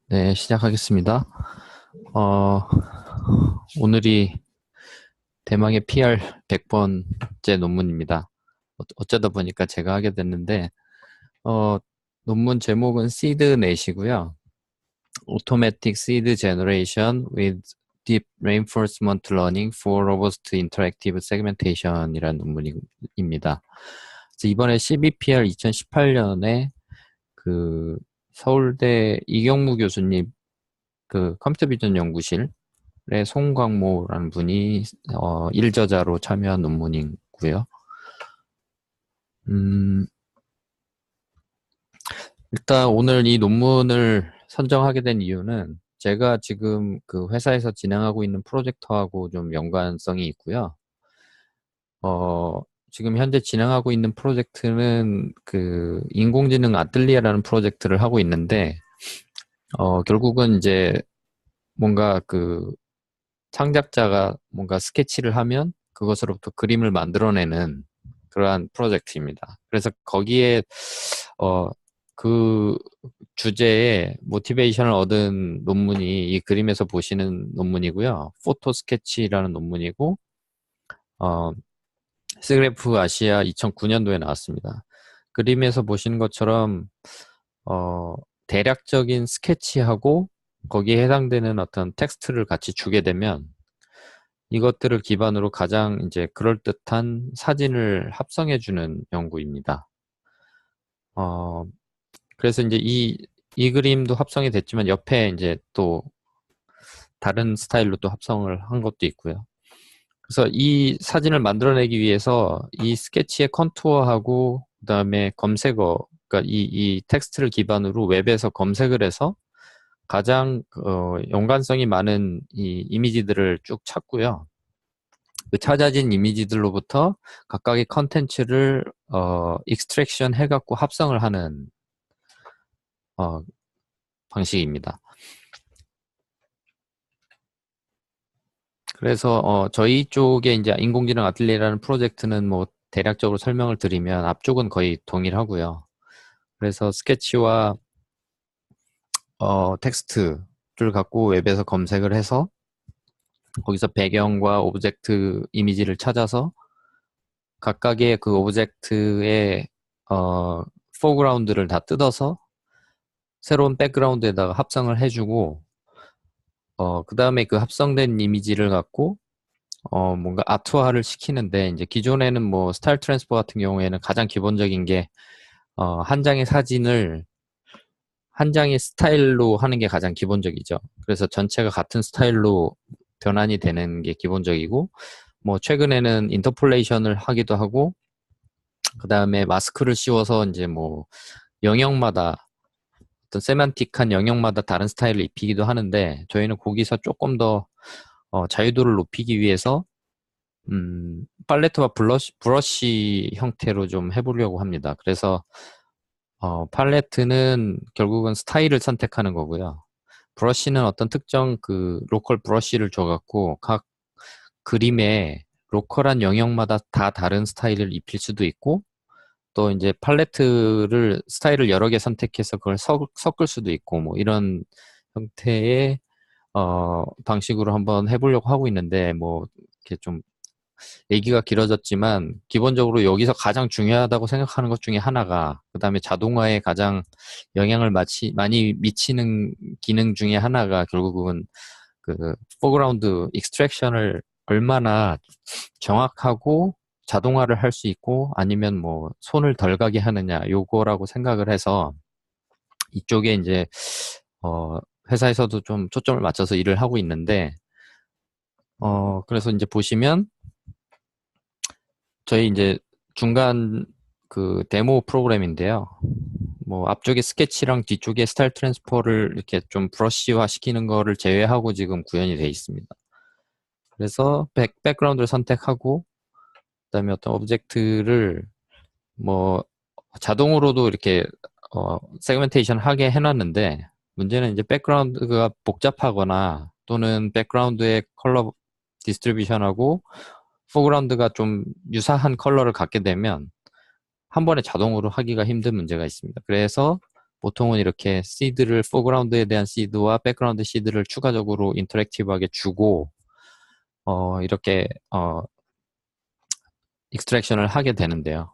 네, 시작하겠습니다. 어, 오늘이 대망의 PR 100번째 논문입니다. 어쩌다 보니까 제가 하게 됐는데, 어, 논문 제목은 SEED넷이고요. Automatic Seed Generation with Deep Reinforcement Learning for Robust Interactive Segmentation이라는 논문입니다. 그래서 이번에 CBPR 2018년에 그 서울대 이경무 교수님 그 컴퓨터 비전 연구실의 송광모라는 분이 일저자로 참여한 논문이고요. 음, 일단 오늘 이 논문을 선정하게 된 이유는 제가 지금 그 회사에서 진행하고 있는 프로젝트하고 좀 연관성이 있고요. 지금 현재 진행하고 있는 프로젝트는 그 인공지능 아틀리에라는 프로젝트를 하고 있는데, 결국은 이제 뭔가 그 창작자가 뭔가 스케치를 하면 그것으로부터 그림을 만들어내는 그러한 프로젝트입니다. 그래서 거기에 그 주제에 모티베이션을 얻은 논문이 이 그림에서 보시는 논문이고요. 포토 스케치라는 논문이고 스그래프 아시아 2009년도에 나왔습니다. 그림에서 보시는 것처럼 대략적인 스케치하고 거기에 해당되는 어떤 텍스트를 같이 주게 되면 이것들을 기반으로 가장 이제 그럴듯한 사진을 합성해주는 연구입니다. 어, 그래서 이제 이 그림도 합성이 됐지만 옆에 이제 또 다른 스타일로 또 합성을 한 것도 있고요. 그래서 이 사진을 만들어내기 위해서 이 스케치의 컨투어하고 그다음에 검색어, 그러니까 이 텍스트를 기반으로 웹에서 검색을 해서 가장 연관성이 많은 이 이미지들을 쭉 찾고요. 그 찾아진 이미지들로부터 각각의 컨텐츠를 익스트랙션 해갖고 합성을 하는 어, 방식입니다. 그래서 저희 쪽에 이제 인공지능 아틀리에라는 프로젝트는 뭐 대략적으로 설명을 드리면 앞쪽은 거의 동일하고요. 그래서 스케치와 텍스트를 갖고 웹에서 검색을 해서 거기서 배경과 오브젝트 이미지를 찾아서 각각의 그 오브젝트의 포그라운드를 다 뜯어서 새로운 백그라운드에다가 합성을 해주고 그 다음에 그 합성된 이미지를 갖고 뭔가 아트화를 시키는데 이제 기존에는 뭐 스타일 트랜스퍼 같은 경우에는 가장 기본적인 게 한 장의 사진을 한 장의 스타일로 하는 게 가장 기본적이죠. 그래서 전체가 같은 스타일로 변환이 되는 게 기본적이고 뭐 최근에는 인터폴레이션을 하기도 하고 그 다음에 마스크를 씌워서 이제 뭐 영역마다 어떤 세만틱한 영역마다 다른 스타일을 입히기도 하는데 저희는 거기서 조금 더 자유도를 높이기 위해서 팔레트와 브러쉬 형태로 좀 해보려고 합니다. 그래서 팔레트는 결국은 스타일을 선택하는 거고요. 브러쉬는 어떤 특정 그 로컬 브러쉬를 줘갖고 각 그림에 로컬한 영역마다 다 다른 스타일을 입힐 수도 있고 또 이제 팔레트를 스타일을 여러 개 선택해서 그걸 섞을 수도 있고 뭐 이런 형태의 방식으로 한번 해보려고 하고 있는데 뭐 이렇게 좀 얘기가 길어졌지만 기본적으로 여기서 가장 중요하다고 생각하는 것 중에 하나가 그다음에 자동화에 가장 영향을 많이 미치는 기능 중에 하나가 결국은 그 포그라운드 익스트랙션을 얼마나 정확하고 자동화를 할 수 있고 아니면 뭐 손을 덜 가게 하느냐 요거라고 생각을 해서 이쪽에 이제 회사에서도 좀 초점을 맞춰서 일을 하고 있는데 그래서 이제 보시면 저희 이제 중간 그 데모 프로그램인데요. 뭐 앞쪽에 스케치랑 뒤쪽에 스타일 트랜스퍼를 이렇게 좀 브러쉬화 시키는 거를 제외하고 지금 구현이 되어 있습니다. 그래서 백그라운드를 선택하고 그다음에 어떤 오브젝트를 뭐 자동으로도 이렇게 세그멘테이션 하게 해놨는데 문제는 이제 백그라운드가 복잡하거나 또는 백그라운드의 컬러 디스트리뷰션하고 포그라운드가 좀 유사한 컬러를 갖게 되면 한 번에 자동으로 하기가 힘든 문제가 있습니다. 그래서 보통은 이렇게 시드를 포그라운드에 대한 시드와 백그라운드 시드를 추가적으로 인터랙티브하게 주고 이렇게 익스트랙션을 하게 되는데요.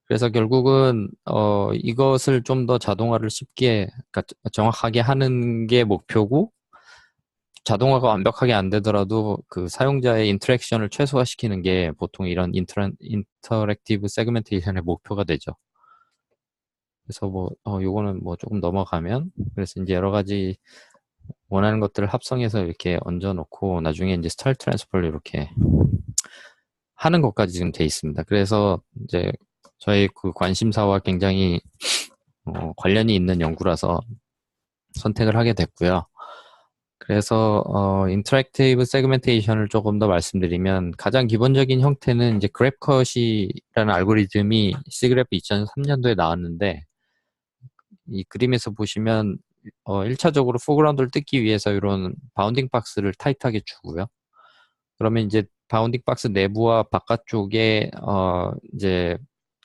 그래서 결국은 이것을 좀 더 자동화를 쉽게, 그러니까 정확하게 하는 게 목표고, 자동화가 완벽하게 안 되더라도 그 사용자의 인터랙션을 최소화시키는 게 보통 이런 인터랙티브 세그멘테이션의 목표가 되죠. 그래서 뭐 요거는 뭐 조금 넘어가면, 그래서 이제 여러 가지 원하는 것들을 합성해서 이렇게 얹어 놓고 나중에 이제 스타일 트랜스퍼를 이렇게 하는 것까지 지금 돼 있습니다. 그래서 이제 저희 그 관심사와 굉장히 관련이 있는 연구라서 선택을 하게 됐고요. 그래서 인터랙티브 세그멘테이션을 조금 더 말씀드리면 가장 기본적인 형태는 이제 그래프컷이라는 알고리즘이 C그래프 2003년도에 나왔는데 이 그림에서 보시면 1차적으로 포그라운드를 뜯기 위해서 이런 바운딩 박스를 타이트하게 주고요. 그러면 이제 바운딩 박스 내부와 바깥쪽에 이제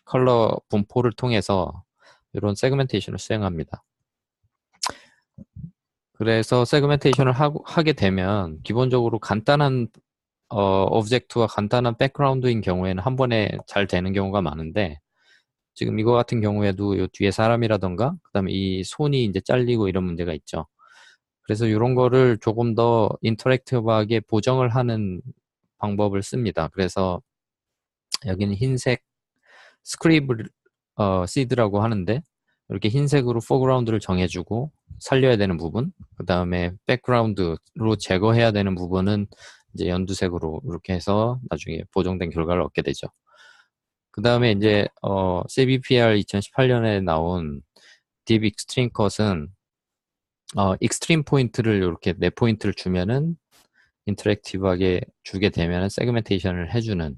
컬러 분포를 통해서 이런 세그멘테이션을 수행합니다. 그래서 세그멘테이션을 하게 되면 기본적으로 간단한 오브젝트와 간단한 백그라운드인 경우에는 한 번에 잘 되는 경우가 많은데 지금 이거 같은 경우에도 이 뒤에 사람이라던가 그다음에 이 손이 이제 잘리고 이런 문제가 있죠. 그래서 이런 거를 조금 더 인터랙티브하게 보정을 하는 방법을 씁니다. 그래서 여기는 흰색 스크리브 시드라고 하는데 이렇게 흰색으로 포그라운드를 정해주고 살려야 되는 부분, 그 다음에 백그라운드로 제거해야 되는 부분은 이제 연두색으로 이렇게 해서 나중에 보정된 결과를 얻게 되죠. 그 다음에 이제 CBPR 2018년에 나온 딥 익스트림 컷은 익스트림 포인트를 이렇게 네 포인트를 주면은 인터랙티브하게 주게 되면은 세그멘테이션을 해주는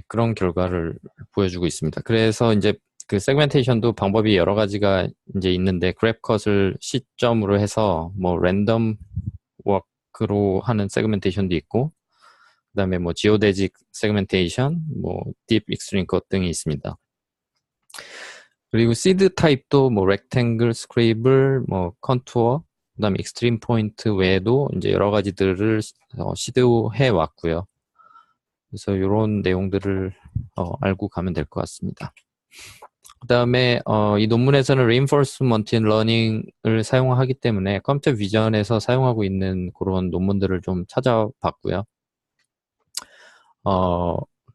그런 결과를 보여주고 있습니다. 그래서 이제 그 세그멘테이션도 방법이 여러 가지가 이제 있는데 그래프컷을 시점으로 해서 뭐 랜덤 워크로 하는 세그멘테이션도 있고 그다음에 뭐 지오데직 세그멘테이션, 뭐 딥 익스트림 컷 등이 있습니다. 그리고 시드 타입도 뭐 렉탱글, 스크레이블, 뭐 컨투어, 그다음에 익스트림 포인트 외에도 이제 여러 가지들을 시도해 왔고요. 그래서 이런 내용들을 알고 가면 될 것 같습니다. 그 다음에 이 논문에서는 reinforcement learning을 사용하기 때문에 컴퓨터 비전에서 사용하고 있는 그런 논문들을 좀 찾아봤고요.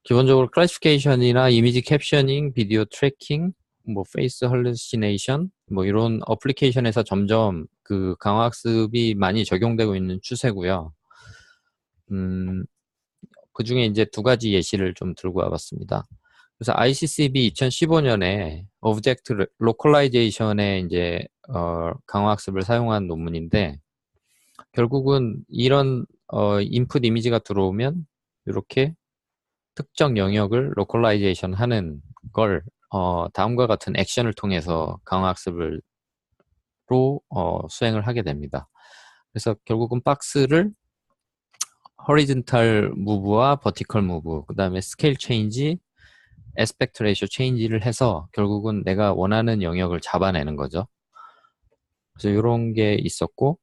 기본적으로 클래시피케이션이나 이미지 캡셔닝, 비디오 트래킹, 뭐 페이스 할루시네이션 뭐 이런 어플리케이션에서 점점 그 강화학습이 많이 적용되고 있는 추세고요. 그 중에 이제 두 가지 예시를 좀 들고 와봤습니다. 그래서 ICCB 2015년에 오브젝트 로컬라이제이션에 이제 강화학습을 사용한 논문인데 결국은 이런 인풋 이미지가 들어오면 이렇게 특정 영역을 로컬라이제이션 하는 걸 다음과 같은 액션을 통해서 강화학습을 수행을 하게 됩니다. 그래서 결국은 박스를 horizontal move와 vertical move, 그 다음에 scale change, aspect ratio change를 해서 결국은 내가 원하는 영역을 잡아내는 거죠. 그래서 이런 게 있었고,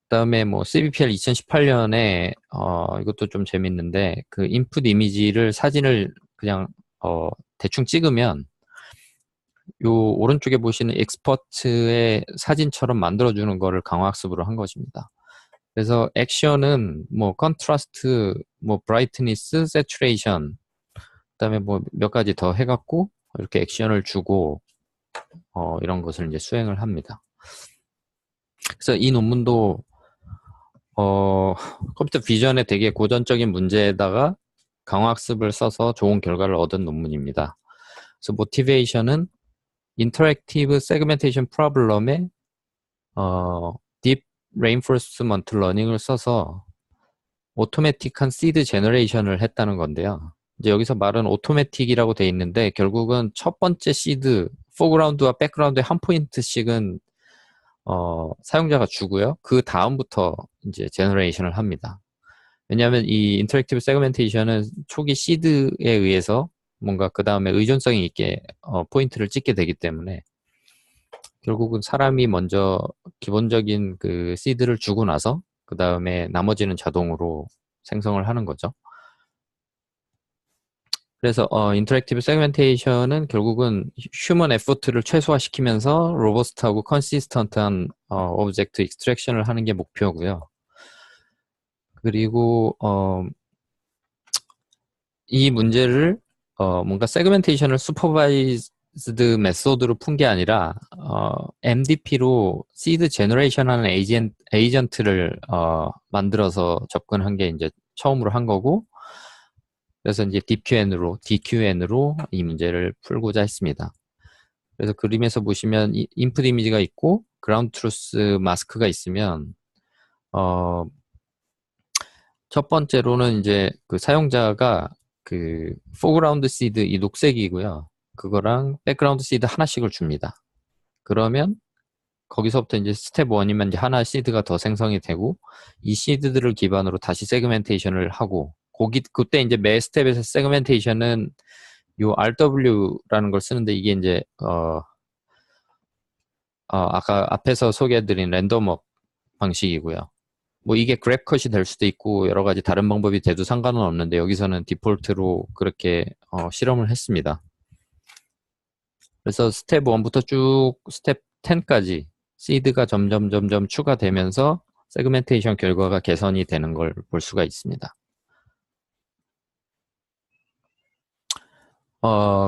그 다음에 뭐 CBPR 2018년에 이것도 좀 재밌는데 그 인풋 이미지를 사진을 그냥 대충 찍으면 요 오른쪽에 보시는 엑스퍼트의 사진처럼 만들어주는 거를 강화학습으로 한 것입니다. 그래서 액션은 뭐 컨트라스트, 뭐 브라이트니스, 세츄레이션, 그다음에 뭐 몇 가지 더 해갖고 이렇게 액션을 주고 이런 것을 이제 수행을 합니다. 그래서 이 논문도 컴퓨터 비전의 되게 고전적인 문제에다가 강화학습을 써서 좋은 결과를 얻은 논문입니다. 그래서 모티베이션은 인터랙티브 세그멘테이션 프로블럼에 딥 레인포스먼트 러닝을 써서 오토매틱한 시드 제너레이션을 했다는 건데요. 이제 여기서 말은 오토매틱이라고 돼 있는데 결국은 첫 번째 시드, 포그라운드와 백그라운드의 한 포인트씩은 사용자가 주고요. 그 다음부터 이제 제너레이션을 합니다. 왜냐하면 이 인터랙티브 세그멘테이션은 초기 시드에 의해서 뭔가 그 다음에 의존성이 있게 포인트를 찍게 되기 때문에 결국은 사람이 먼저 기본적인 그 시드를 주고 나서 그 다음에 나머지는 자동으로 생성을 하는 거죠. 그래서 인터랙티브 세그멘테이션은 결국은 휴먼 에포트를 최소화시키면서 로버스트하고 컨시스턴트한 오브젝트 익스트랙션을 하는 게 목표고요. 그리고 이 문제를 뭔가 세그멘테이션을 슈퍼바이즈드 메소드로 푼 게 아니라 MDP로 시드 제너레이션 하는 에이전트를 만들어서 접근한 게 이제 처음으로 한 거고, 그래서 이제 DQN으로 이 문제를 풀고자 했습니다. 그래서 그림에서 보시면 인풋 이미지가 있고 그라운드 트루스 마스크가 있으면 첫 번째로는 이제 그 사용자가 그 포그라운드 시드 이 녹색이고요. 그거랑 백그라운드 시드 하나씩을 줍니다. 그러면 거기서부터 이제 스텝 1이면 이제 하나 시드가 더 생성이 되고 이 시드들을 기반으로 다시 세그멘테이션을 하고 그때 이제 매 스텝에서 세그멘테이션은 요 RW라는 걸 쓰는데 이게 이제 아까 앞에서 소개해드린 랜덤업 방식이고요. 뭐 이게 그래프컷이 될 수도 있고 여러 가지 다른 방법이 돼도 상관은 없는데 여기서는 디폴트로 그렇게 실험을 했습니다. 그래서 스텝 1부터 쭉 스텝 10까지 시드가 점점 추가되면서 세그멘테이션 결과가 개선이 되는 걸 볼 수가 있습니다.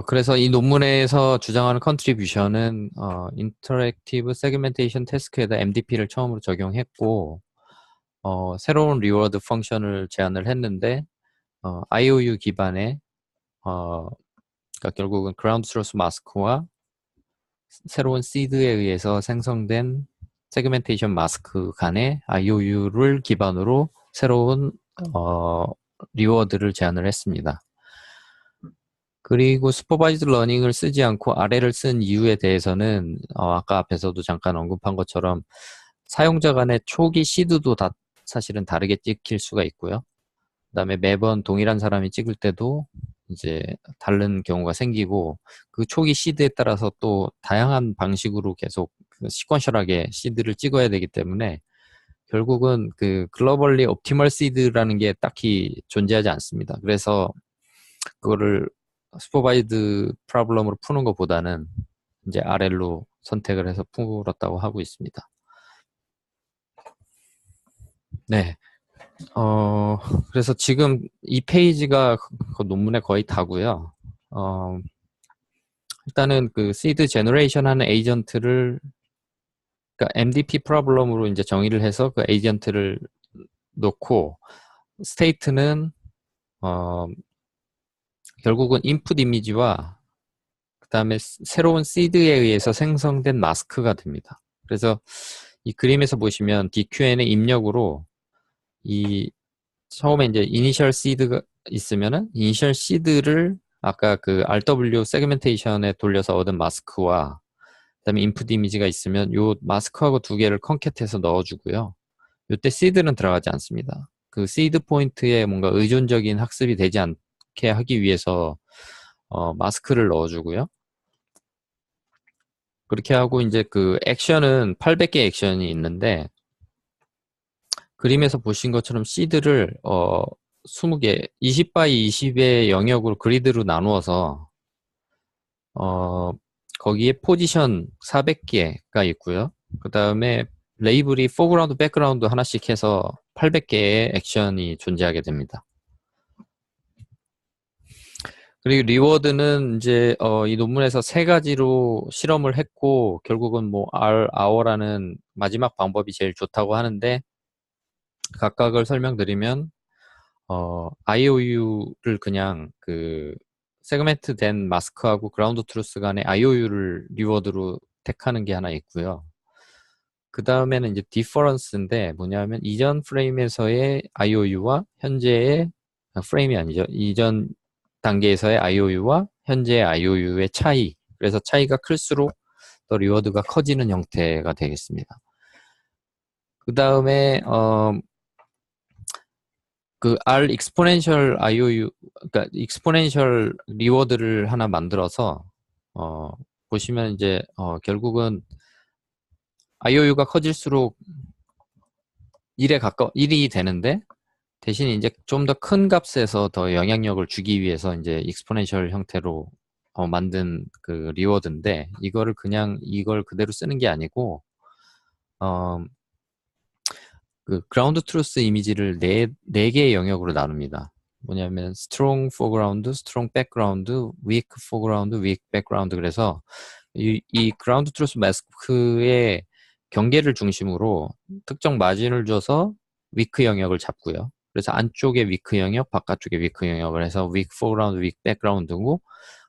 그래서 이 논문에서 주장하는 컨트리뷰션은 인터랙티브 세그멘테이션 태스크에다 MDP를 처음으로 적용했고 새로운 리워드 펑션을 제안을 했는데 IOU 기반의 그러니까 결국은 그라운드 트루스 마스크와 새로운 시드에 의해서 생성된 세그멘테이션 마스크 간의 IOU를 기반으로 새로운 리워드를 제안을 했습니다. 그리고 슈퍼바이즈 러닝을 쓰지 않고 아래를 쓴 이유에 대해서는 아까 앞에서도 잠깐 언급한 것처럼 사용자 간의 초기 시드도 다 사실은 다르게 찍힐 수가 있고요. 그 다음에 매번 동일한 사람이 찍을 때도 이제 다른 경우가 생기고 그 초기 시드에 따라서 또 다양한 방식으로 계속 시퀀셜하게 시드를 찍어야 되기 때문에 결국은 그 글로벌리 옵티멀 시드라는 게 딱히 존재하지 않습니다. 그래서 그거를 슈퍼바이드 프로블럼으로 푸는 것보다는 이제 RL로 선택을 해서 풀었다고 하고 있습니다. 네. 그래서 지금 이 페이지가 그 논문의 거의 다고요. 일단은 그 시드 제너레이션 하는 에이전트를 그러니까 MDP 프로블럼으로 이제 정의를 해서 그 에이전트를 놓고 스테이트는 결국은 인풋 이미지와 그 다음에 새로운 시드에 의해서 생성된 마스크가 됩니다. 그래서 이 그림에서 보시면 DQN의 입력으로 이 처음에 이제 이니셜 시드가 있으면은 이니셜 시드를 아까 그 RW 세그멘테이션에 돌려서 얻은 마스크와 그다음에 인풋 이미지가 있으면 요 마스크하고 두 개를 컨캣해서 넣어주고요. 요때 시드는 들어가지 않습니다. 그 시드 포인트에 뭔가 의존적인 학습이 되지 않게 하기 위해서 마스크를 넣어주고요. 그렇게 하고 이제 그 액션은 800개 액션이 있는데 그림에서 보신 것처럼 시드를 20개, 20바이 20의 영역으로 그리드로 나누어서 거기에 포지션 400개가 있고요. 그 다음에 레이블이 포그라운드, 백그라운드 하나씩 해서 800개의 액션이 존재하게 됩니다. 그리고 리워드는 이제 이 논문에서 세 가지로 실험을 했고 결국은 뭐 ROR라는 마지막 방법이 제일 좋다고 하는데 각각을 설명드리면 IOU를 그냥 그 세그멘트 된 마스크하고 그라운드 트루스 간의 IOU를 리워드로 택하는 게 하나 있고요. 그 다음에는 이제 디퍼런스인데 뭐냐면 이전 프레임에서의 IOU와 현재의 프레임이 아니죠. 이전 단계에서의 IOU와 현재의 IOU의 차이. 그래서 차이가 클수록 더 리워드가 커지는 형태가 되겠습니다. 그 다음에 그 R 익스포넨셜 IOU, 그러니까 익스포넨셜 리워드를 하나 만들어서 보시면 이제 결국은 IOU가 커질수록 1이 되는데, 대신 이제 좀 더 큰 값에서 더 영향력을 주기 위해서 이제 익스포넨셜 형태로 만든 그 리워드인데, 이거를 그냥 이걸 그대로 쓰는 게 아니고, 어, 그 그라운드 트루스 이미지를 네 개의 영역으로 나눕니다. 뭐냐면 strong foreground, strong background, weak foreground, weak background. 그래서 이 그라운드 트루스 마스크의 경계를 중심으로 특정 마진을 줘서 위크 영역을 잡고요. 그래서 안쪽에 위크 영역, 바깥쪽에 위크 영역을 해서 weak foreground, weak background고,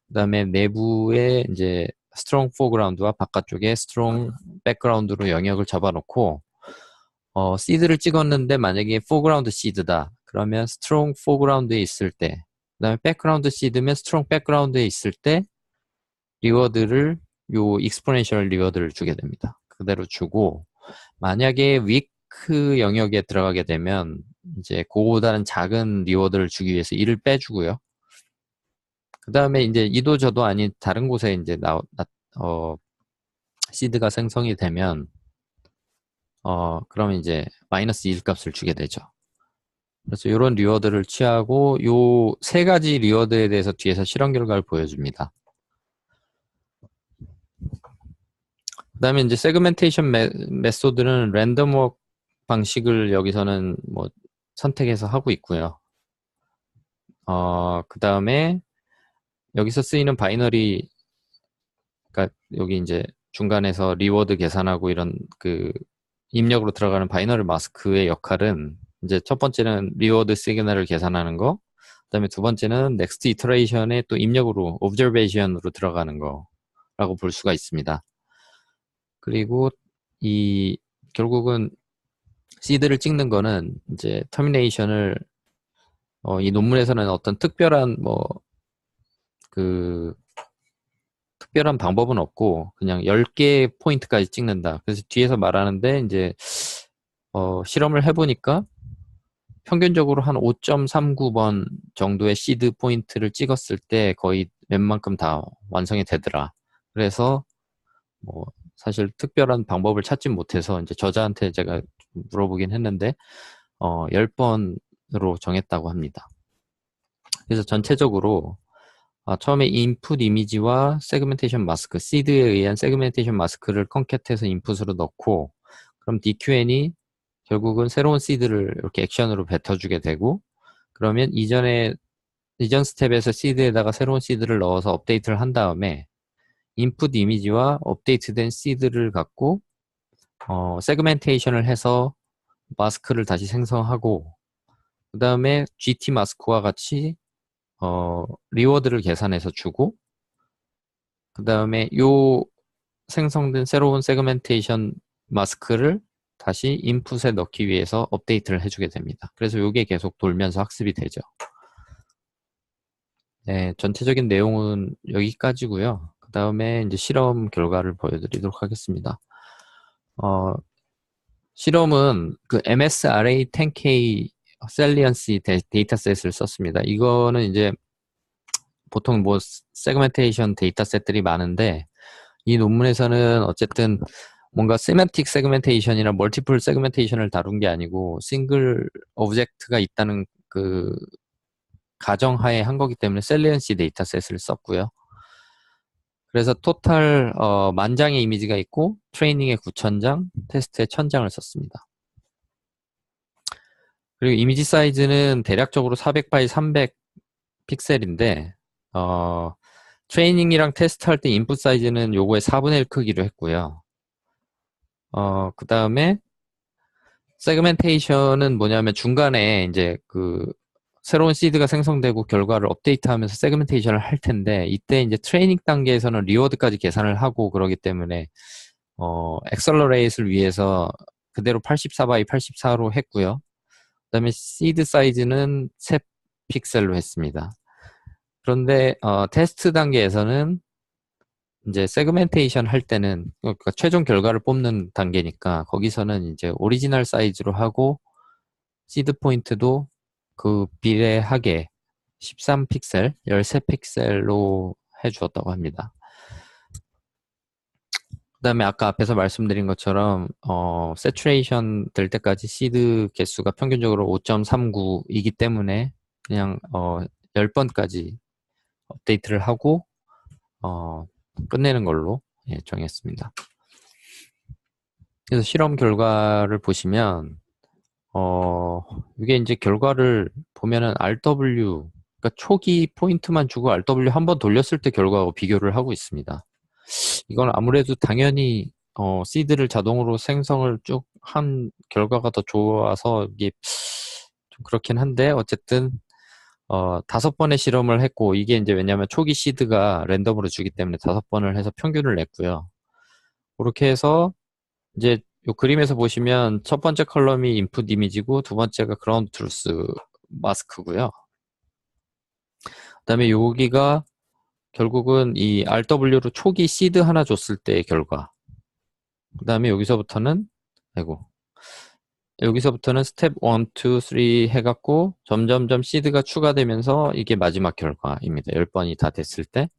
그다음에 내부에 이제 strong foreground와 바깥쪽에 strong background로 영역을 잡아놓고, 시드를 찍었는데 만약에 foreground 시드다. 그러면 strong foreground에 있을 때, 그다음에 background 시드면 strong background에 있을 때 리워드를 요 익스포넨셜 리워드를 주게 됩니다. 그대로 주고, 만약에 위크 영역에 들어가게 되면 이제 그거보다는 작은 리워드를 주기 위해서 1을 빼주고요. 그 다음에 이제 이도 저도 아닌 다른 곳에 이제 시드가 생성이 되면 그러면 이제 마이너스 1 값을 주게 되죠. 그래서 이런 리워드를 취하고 요 세 가지 리워드에 대해서 뒤에서 실험 결과를 보여줍니다. 그 다음에 이제 세그멘테이션 메소드는 랜덤 워크 방식을 여기서는 뭐 선택해서 하고 있고요. 그 다음에 여기서 쓰이는 바이너리, 그러니까 여기 이제 중간에서 리워드 계산하고 이런 그 입력으로 들어가는 바이너리 마스크의 역할은 이제 첫 번째는 리워드 시그널을 계산하는 거, 그다음에 두 번째는 넥스트 이터레이션의 또 입력으로 옵저베이션으로 들어가는 거라고 볼 수가 있습니다. 그리고 이 결국은 시드를 찍는 거는 이제 터미네이션을 이 논문에서는 어떤 특별한 특별한 방법은 없고 그냥 10개 포인트까지 찍는다. 그래서 뒤에서 말하는데 이제 실험을 해보니까 평균적으로 한 5.39번 정도의 시드 포인트를 찍었을 때 거의 웬만큼 다 완성이 되더라. 그래서 뭐 사실 특별한 방법을 찾지 못해서 이제 저자한테 제가 물어보긴 했는데 10번으로 정했다고 합니다. 그래서 전체적으로 처음에 인풋 이미지와 세그멘테이션 마스크, 시드에 의한 세그멘테이션 마스크를 컨캣해서 인풋으로 넣고, 그럼 DQN이 결국은 새로운 시드를 이렇게 액션으로 뱉어주게 되고, 그러면 이전 스텝에서 시드에다가 새로운 시드를 넣어서 업데이트를 한 다음에 인풋 이미지와 업데이트된 시드를 갖고 세그멘테이션을 해서 마스크를 다시 생성하고, 그 다음에 GT 마스크와 같이 리워드를 계산해서 주고, 그 다음에 요 생성된 새로운 세그멘테이션 마스크를 다시 인풋에 넣기 위해서 업데이트를 해주게 됩니다. 그래서 이게 계속 돌면서 학습이 되죠. 네, 전체적인 내용은 여기까지고요. 그 다음에 이제 실험 결과를 보여드리도록 하겠습니다. 실험은 그 MSRA10K 셀리언시 데이터셋을 썼습니다. 이거는 이제 보통 뭐 세그멘테이션 데이터셋들이 많은데 이 논문에서는 어쨌든 뭔가 세맨틱 세그멘테이션이나 멀티플 세그멘테이션을 다룬 게 아니고 싱글 오브젝트가 있다는 그 가정하에 한 거기 때문에 셀리언시 데이터셋을 썼고요. 그래서 토탈 10,000장의 이미지가 있고 트레이닝에 9,000장, 테스트에 1,000장을 썼습니다. 그리고 이미지 사이즈는 대략적으로 400 x 300 픽셀인데 트레이닝이랑 테스트할 때 인풋 사이즈는 요거의 4분의 1 크기로 했고요. 그 다음에 세그멘테이션은 뭐냐면 중간에 이제 그 새로운 시드가 생성되고 결과를 업데이트하면서 세그멘테이션을 할 텐데 이때 이제 트레이닝 단계에서는 리워드까지 계산을 하고 그러기 때문에 엑셀러레이트를 위해서 그대로 84 x 84로 했고요. 그다음에 시드 사이즈는 3 픽셀로 했습니다. 그런데 테스트 단계에서는 이제 세그멘테이션 할 때는 그러니까 최종 결과를 뽑는 단계니까 거기서는 이제 오리지널 사이즈로 하고 시드 포인트도 그 비례하게 13픽셀, 13픽셀로 해주었다고 합니다. 그다음에 아까 앞에서 말씀드린 것처럼 세츄레이션 될 때까지 시드 개수가 평균적으로 5.39이기 때문에 그냥 10번까지 업데이트를 하고 끝내는 걸로 정했습니다. 그래서 실험 결과를 보시면 이게 이제 결과를 보면은 RW, 그러니까 초기 포인트만 주고 RW 한 번 돌렸을 때 결과하고 비교를 하고 있습니다. 이건 아무래도 당연히 시드를 자동으로 생성을 쭉 한 결과가 더 좋아서 이게 좀 그렇긴 한데, 어쨌든 5번의 실험을 했고, 이게 이제 왜냐면 초기 시드가 랜덤으로 주기 때문에 5번을 해서 평균을 냈고요. 그렇게 해서 이제 요 그림에서 보시면 첫 번째 컬럼이 인풋 이미지고 두 번째가 그라운드 트루스 마스크고요. 그다음에 여기가 결국은 이 RW로 초기 시드 하나 줬을 때의 결과. 그다음에 여기서부터는 스텝 1, 2, 3 해갖고 점점점 시드가 추가되면서 이게 마지막 결과입니다. 10번이 다 됐을 때.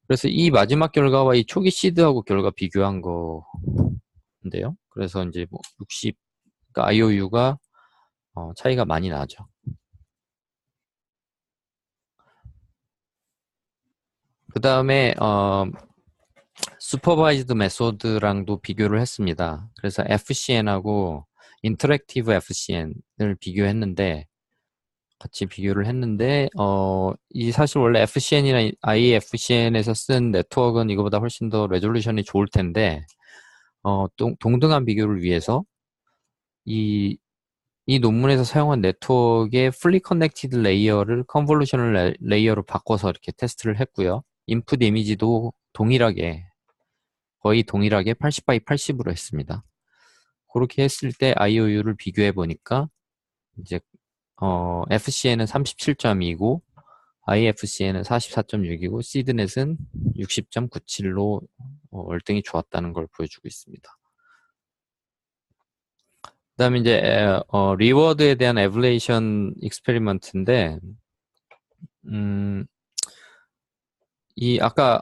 그래서 이 마지막 결과와 이 초기 시드하고 결과 비교한 건데요. 그래서 이제 뭐 60, 그러니까 IOU가 차이가 많이 나죠. 그 다음에 슈퍼바이즈드 메소드랑도 비교를 했습니다. 그래서 FCN하고 인터랙티브 FCN을 같이 비교를 했는데 이 사실 원래 FCN이나 IFCN에서 쓴 네트워크는 이거보다 훨씬 더 레졸루션이 좋을 텐데 동등한 비교를 위해서 이 논문에서 사용한 네트워크의 fully connected 레이어를 컨볼루셔널 레이어로 바꿔서 이렇게 테스트를 했고요. 인풋 이미지도 거의 동일하게 80 by 80으로 했습니다. 그렇게 했을 때 IOU를 비교해 보니까 이제 FCN은 37.2고 IFCN은 44.6이고 시드넷은 60.97로 월등히 좋았다는 걸 보여주고 있습니다. 그 다음에 이제 리워드에 대한 에블레이션 익스페리먼트인데 이 아까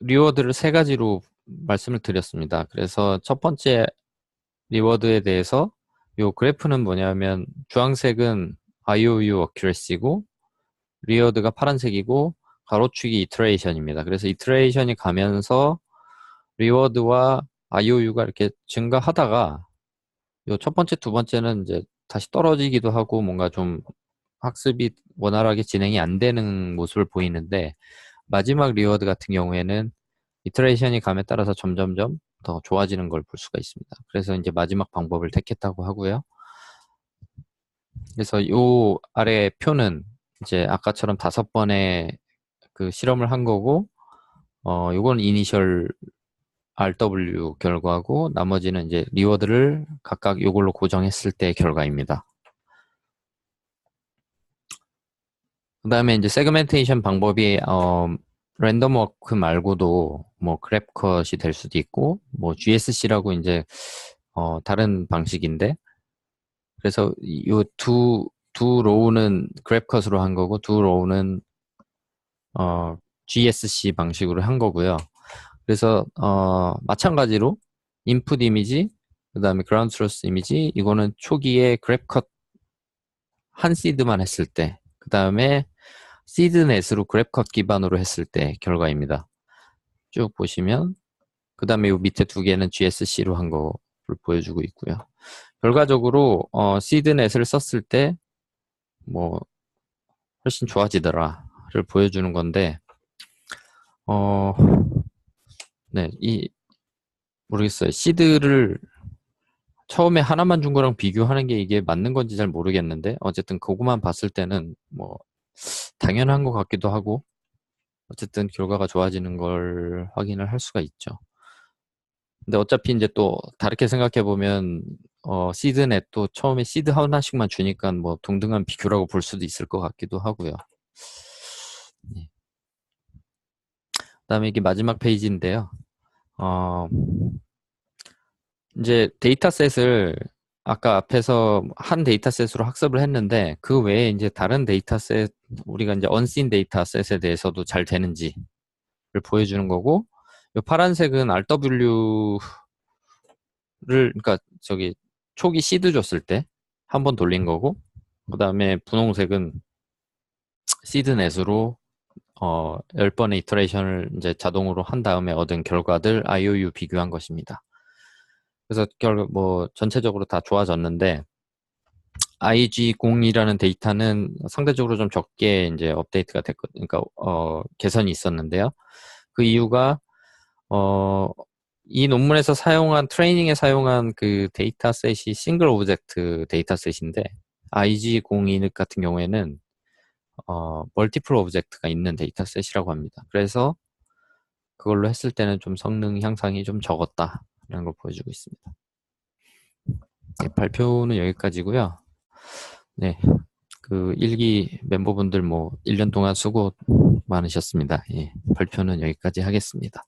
리워드를 3가지로 말씀을 드렸습니다. 그래서 첫 번째 리워드에 대해서 요 그래프는 뭐냐면 주황색은 IOU 어큐레시고 리워드가 파란색이고 가로축이 이터레이션입니다. 그래서 이터레이션이 가면서 리워드와 IOU가 이렇게 증가하다가 요 첫 번째, 두 번째는 이제 다시 떨어지기도 하고 뭔가 좀 학습이 원활하게 진행이 안 되는 모습을 보이는데 마지막 리워드 같은 경우에는 이터레이션이 감에 따라서 점점점 더 좋아지는 걸 볼 수가 있습니다. 그래서 이제 마지막 방법을 택했다고 하고요. 그래서 요 아래 표는 이제 아까처럼 5번의 그 실험을 한 거고, 요건 이니셜 RW 결과고, 나머지는 이제 리워드를 각각 요걸로 고정했을 때 결과입니다. 그 다음에 이제 세그멘테이션 방법이, 랜덤 워크 말고도 뭐 그래프컷이 될 수도 있고, 뭐 GSC라고 이제, 다른 방식인데, 그래서 요 두 로우는 그래프컷으로 한 거고, 두 로우는, GSC 방식으로 한 거고요. 그래서, 마찬가지로 인풋 이미지, 그 다음에 그라운드 트루스 이미지, 이거는 초기에 그래프컷 한 시드만 했을 때, 그 다음에 시드넷으로 그래프컷 기반으로 했을 때 결과입니다. 쭉 보시면, 그 다음에 요 밑에 2개는 GSC로 한 거를 보여주고 있고요. 결과적으로, 시드넷을 썼을 때, 뭐, 훨씬 좋아지더라를 보여주는 건데, 네, 모르겠어요. 시드를 처음에 하나만 준 거랑 비교하는 게 이게 맞는 건지 잘 모르겠는데, 어쨌든 그거만 봤을 때는 뭐, 당연한 것 같기도 하고, 어쨌든 결과가 좋아지는 걸 확인을 할 수가 있죠. 근데 어차피 이제 또 다르게 생각해 보면, 시드넷도 처음에 시드 하나씩만 주니까 뭐 동등한 비교라고 볼 수도 있을 것 같기도 하고요. 네. 그다음에 이게 마지막 페이지인데요. 이제 데이터셋을 아까 앞에서 한 데이터셋으로 학습을 했는데 그 외에 이제 다른 데이터셋, 우리가 이제 언씬 데이터셋에 대해서도 잘 되는지를 보여주는 거고, 이 파란색은 RW를, 그러니까 저기 초기 시드 줬을 때 한 번 돌린 거고, 그 다음에 분홍색은 시드 넷으로 10번의 이터레이션을 이제 자동으로 한 다음에 얻은 결과들 IOU 비교한 것입니다. 그래서 결국 뭐 전체적으로 다 좋아졌는데, IG02라는 데이터는 상대적으로 좀 적게 이제 업데이트가 됐거든요. 그러니까 개선이 있었는데요. 그 이유가 어, 이 논문에서 사용한 트레이닝에 사용한 그 데이터셋이 싱글 오브젝트 데이터셋인데, IG02 같은 경우에는 멀티플 오브젝트가 있는 데이터셋이라고 합니다. 그래서 그걸로 했을 때는 좀 성능 향상이 좀 적었다라는 걸 보여주고 있습니다. 네, 발표는 여기까지고요. 네, 그 일기 멤버분들 뭐 1년 동안 수고 많으셨습니다. 예, 발표는 여기까지 하겠습니다.